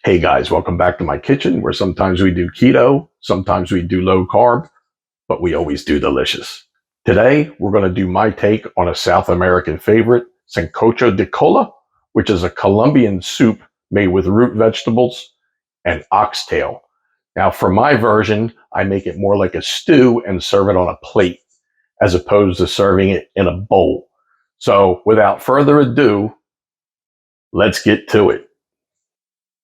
Hey guys, welcome back to my kitchen where sometimes we do keto, sometimes we do low carb, but we always do delicious. Today, we're going to do my take on a South American favorite, Sancocho de cola, which is a Colombian soup made with root vegetables and oxtail. Now, for my version, I make it more like a stew and serve it on a plate as opposed to serving it in a bowl. So, without further ado, let's get to it.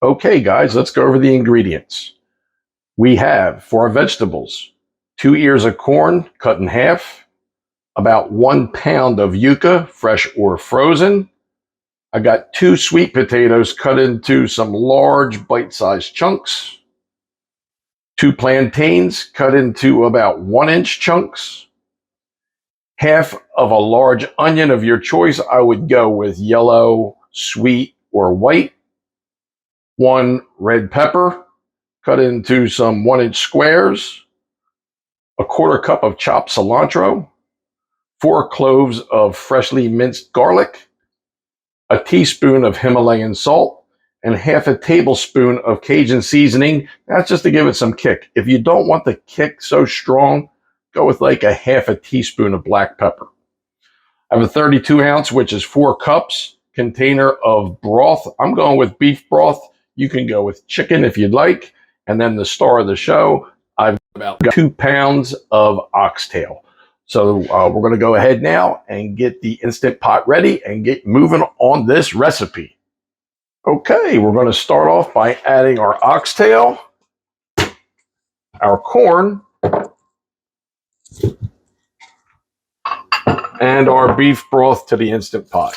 Okay, guys, let's go over the ingredients. We have, for our vegetables, 2 ears of corn cut in half, about 1 pound of yuca, fresh or frozen. I got 2 sweet potatoes cut into some large bite-sized chunks, 2 plantains cut into about 1-inch chunks, half of a large onion of your choice. I would go with yellow, sweet, or white, 1 red pepper, cut into some 1-inch squares, a 1/4 cup of chopped cilantro, 4 cloves of freshly minced garlic, a teaspoon of Himalayan salt, and half a tablespoon of Cajun seasoning. That's just to give it some kick. If you don't want the kick so strong, go with like a half a teaspoon of black pepper. I have a 32-ounce, which is 4 cups, container of broth. I'm going with beef broth. You can go with chicken if you'd like. And then the star of the show, I've got about 2 pounds of oxtail. So we're going to go ahead now and get the Instant Pot ready and get moving on this recipe. Okay, we're going to start off by adding our oxtail, our corn, and our beef broth to the Instant Pot.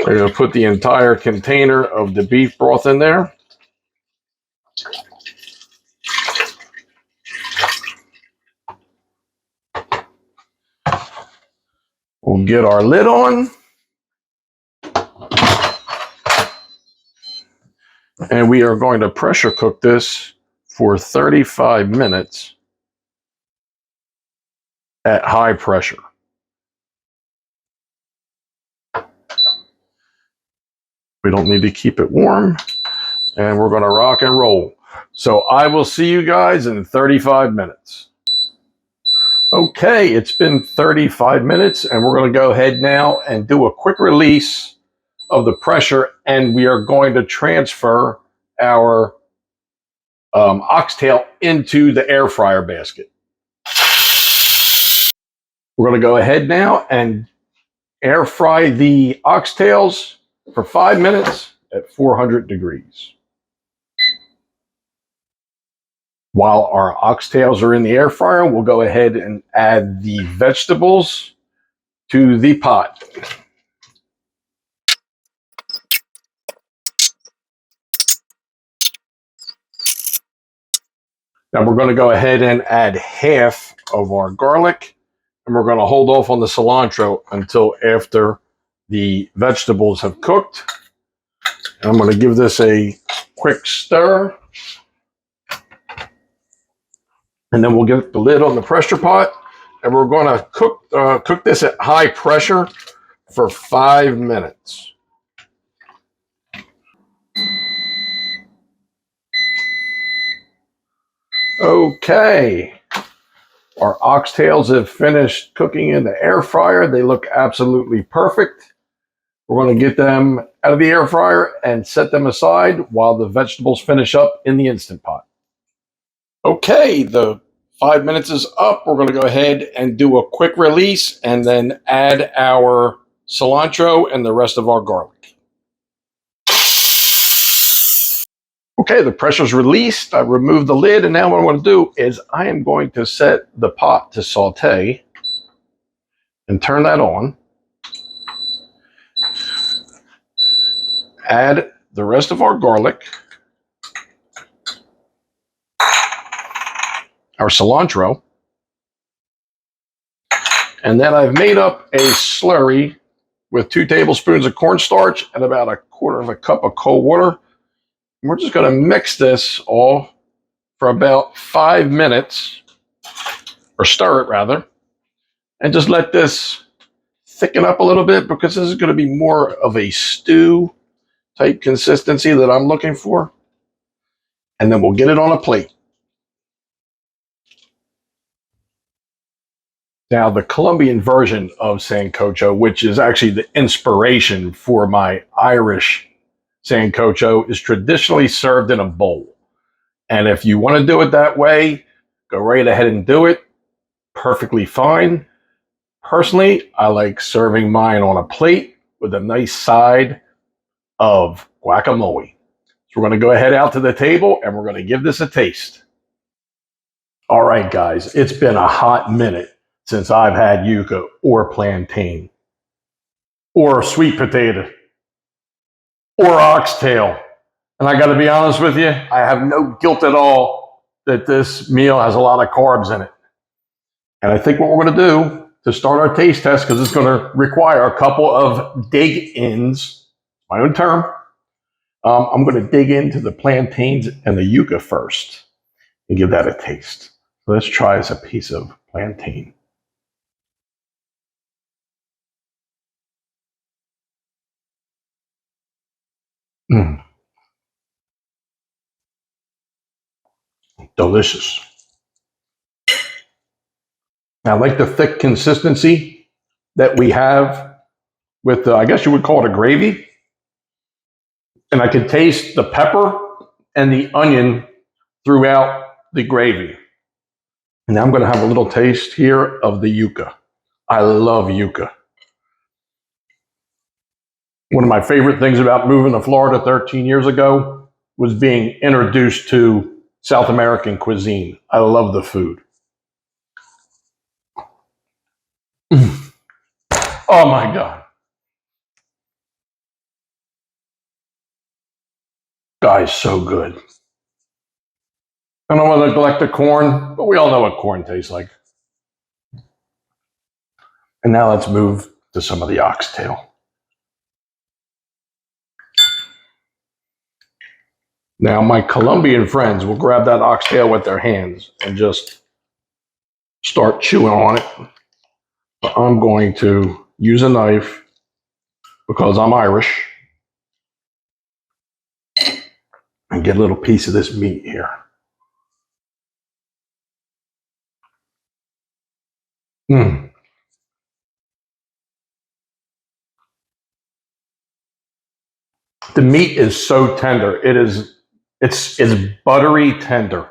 We're going to put the entire container of the beef broth in there. We'll get our lid on. And we are going to pressure cook this for 35 minutes at high pressure. We don't need to keep it warm. And we're going to rock and roll. So I will see you guys in 35 minutes. Okay, it's been 35 minutes and we're going to go ahead now and do a quick release of the pressure, and we are going to transfer our oxtail into the air fryer basket. We're going to go ahead now and air fry the oxtails for 5 minutes at 400 degrees. While our oxtails are in the air fryer, we'll go ahead and add the vegetables to the pot. Now we're going to go ahead and add half of our garlic, and we're going to hold off on the cilantro until after the vegetables have cooked. And I'm going to give this a quick stir. And then we'll get the lid on the pressure pot, and we're going to cook this at high pressure for 5 minutes. Okay, our oxtails have finished cooking in the air fryer. They look absolutely perfect. We're going to get them out of the air fryer and set them aside while the vegetables finish up in the Instant Pot. Okay, the 5 minutes is up. We're going to go ahead and do a quick release and then add our cilantro and the rest of our garlic. Okay, the pressure's released. I removed the lid, and now what I'm going to do is I am going to set the pot to saute and turn that on. Add the rest of our garlic, our cilantro, and then I've made up a slurry with 2 tablespoons of cornstarch and about a 1/4 cup of cold water. And we're just going to mix this all for about 5 minutes, or stir it rather, and just let this thicken up a little bit because this is going to be more of a stew. type consistency that I'm looking for. And then we'll get it on a plate. Now, the Colombian version of Sancocho, which is actually the inspiration for my Irish Sancocho, is traditionally served in a bowl. And if you want to do it that way, go right ahead and do it. Perfectly fine. Personally, I like serving mine on a plate with a nice side of guacamole. So we're going to go ahead out to the table and we're going to give this a taste. All right, guys, it's been a hot minute since I've had yuca or plantain or sweet potato or oxtail. And I got to be honest with you, I have no guilt at all that this meal has a lot of carbs in it. And I think what we're going to do to start our taste test, because it's going to require a couple of dig-ins, my own term, I'm going to dig into the plantains and the yuca first and give that a taste. So let's try us a piece of plantain. Delicious. I like the thick consistency that we have with, I guess you would call it a gravy. And I can taste the pepper and the onion throughout the gravy. And now I'm going to have a little taste here of the yuca. I love yuca. One of my favorite things about moving to Florida 13 years ago was being introduced to South American cuisine. I love the food. Oh my God. Guys, so good. I don't want to neglect the corn, but we all know what corn tastes like. And now let's move to some of the oxtail. Now, my Colombian friends will grab that oxtail with their hands and just start chewing on it. But I'm going to use a knife because I'm Irish and get a little piece of this meat here. Mm. The meat is so tender. It's buttery tender.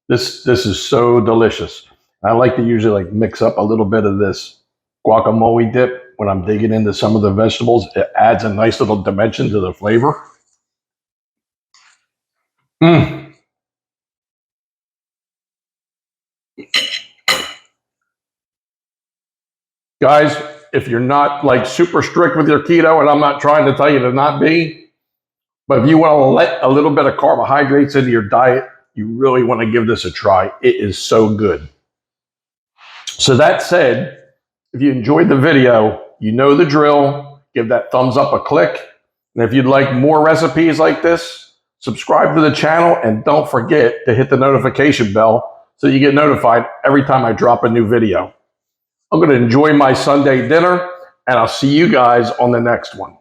This is so delicious. I like to usually mix up a little bit of this guacamole dip when I'm digging into some of the vegetables. It adds a nice little dimension to the flavor. Mm. Guys, if you're not super strict with your keto, and I'm not trying to tell you to not be, but if you want to let a little bit of carbohydrates into your diet, you really want to give this a try. It is so good. So that said, if you enjoyed the video, you know the drill. Give that thumbs up a click. And if you'd like more recipes like this, subscribe to the channel and don't forget to hit the notification bell so you get notified every time I drop a new video. I'm going to enjoy my Sunday dinner, and I'll see you guys on the next one.